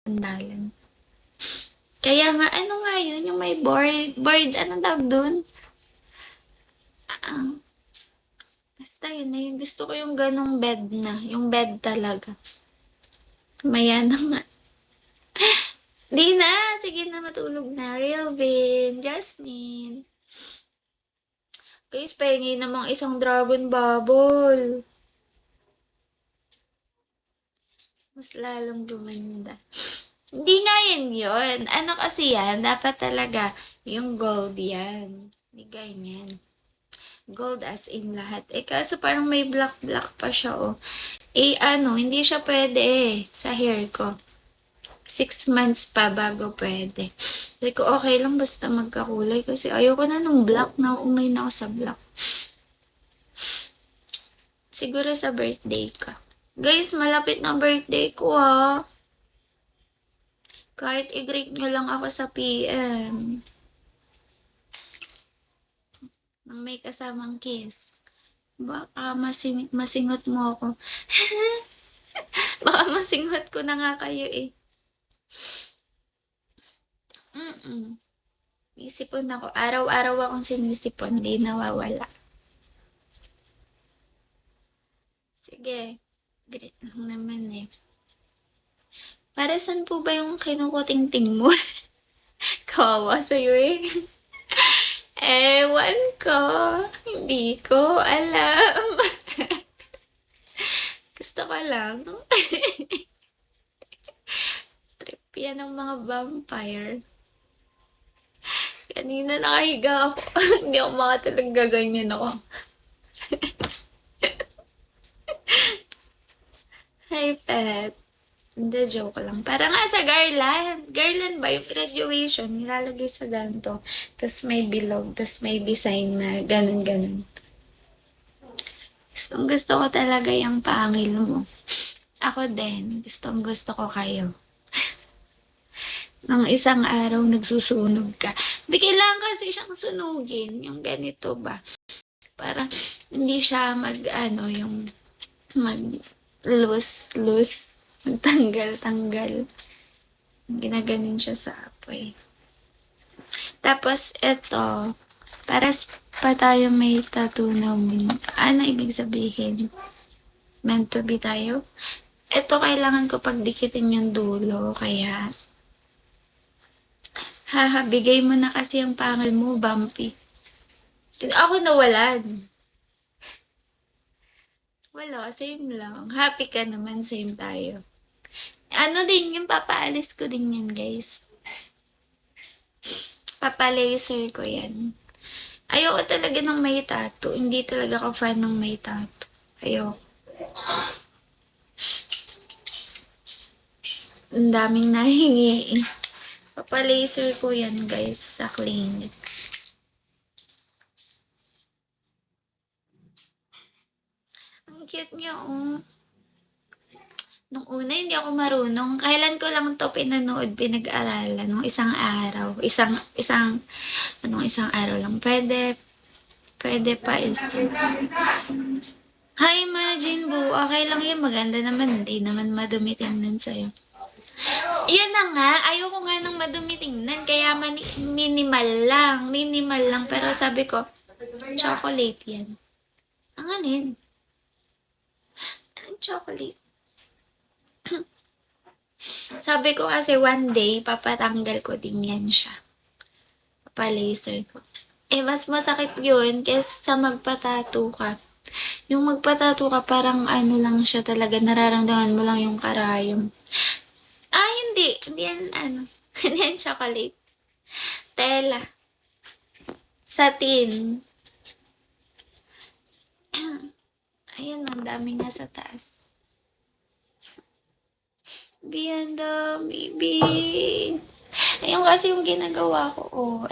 sandalan. Kaya nga, ano nga yun, yung may board, anong tawag dun? Ah, basta yun na yun. Gusto ko yung ganong bed na. Yung bed talaga. Maya na nga. Di na! Sige na, matulog na. Real Vin, Jasmine. Guys, pahingi namang isang dragon bubble. Mas lalong gumanda. Hindi nga yan yun. Ano kasi yan, dapat talaga yung gold yan. Hindi ganyan. Gold as in lahat. Eh, kaso parang may black-black pa siya, oh. Eh, ano, hindi siya pwede sa hair ko. 6 months pa bago pwede. Sabi ko, okay lang basta magkakulay kasi ayoko na nung black na umay na ako sa black. Siguro sa birthday ka. Guys, malapit na birthday ko ha. Kahit i-greet nyo lang ako sa PM. Nang may kasamang kiss. Baka masingot mo ako. Baka masingot ko na nga kayo eh. Isipon ako. Araw-araw akong sinisipon. Di nawawala. Sige. Great naman eh. Para saan po ba yung kinukuting-ting mo? Kawawa sa'yo eh. Ewan ko. Hindi ko alam. Gusto ko lang. Trip yan ng mga vampire. Kanina nakahiga ako. Hindi ako makatulog, gaganyan ako. Hi, pet. Hindi, joke lang. Para nga sa garland. Garland ba? Yung graduation, nilalagay sa ganito. Tapos may bilog, tapos may design na ganun-ganun. Gusto ko talaga yung pangil mo. Ako din. Gusto ko kayo. Nang isang araw nagsusunog ka. Kailangan kasi siyang sunugin. Yung ganito ba? Para hindi siya yung loose, magtanggal-tanggal. Ginaganon siya sa apoy. Tapos, ito, para pa tayo may tattoo na ano ibig sabihin? Meant to be tayo? Ito, kailangan ko pagdikitin yung dulo, kaya bigay mo na kasi ang pangal mo, bumpy. Ako nawalan. Wala, same lang. Happy ka naman, same tayo. Ano din yung papaalis ko din yan, guys. Papalaser ko yan. Ayoko talaga ng may tattoo. Hindi talaga ako fan ng may tattoo. Ayoko. Ang daming nahingi. Papalaser ko yan, guys, sa clinic. Ang cute niya, oh. Nung una, hindi ako marunong. Kailan ko lang to pinanood, pinag-aralan. Nung isang araw. Isang araw lang. Pwede pa is. Hi, Imagine Boo. Okay lang yun. Maganda naman. Hindi naman madumi tingnan sa'yo. Yun na nga. Ayoko nga ng madumi tingnan. Kaya minimal lang. Minimal lang. Pero sabi ko, chocolate yan. Ang anin? Anong chocolate? Sabi ko kasi one day, papatanggal ko din yan siya. Papalaser ko. Eh, mas masakit yun kaysa sa magpatato ka. Yung magpatato ka, parang ano lang siya talaga, nararamdaman mo lang yung karayom. Hindi. Hindi yan, hindi yan chocolate. Tela. Satin. Ayan, ang dami nga sa taas. Bianda, baby. Ayun kasi yung ginagawa ko.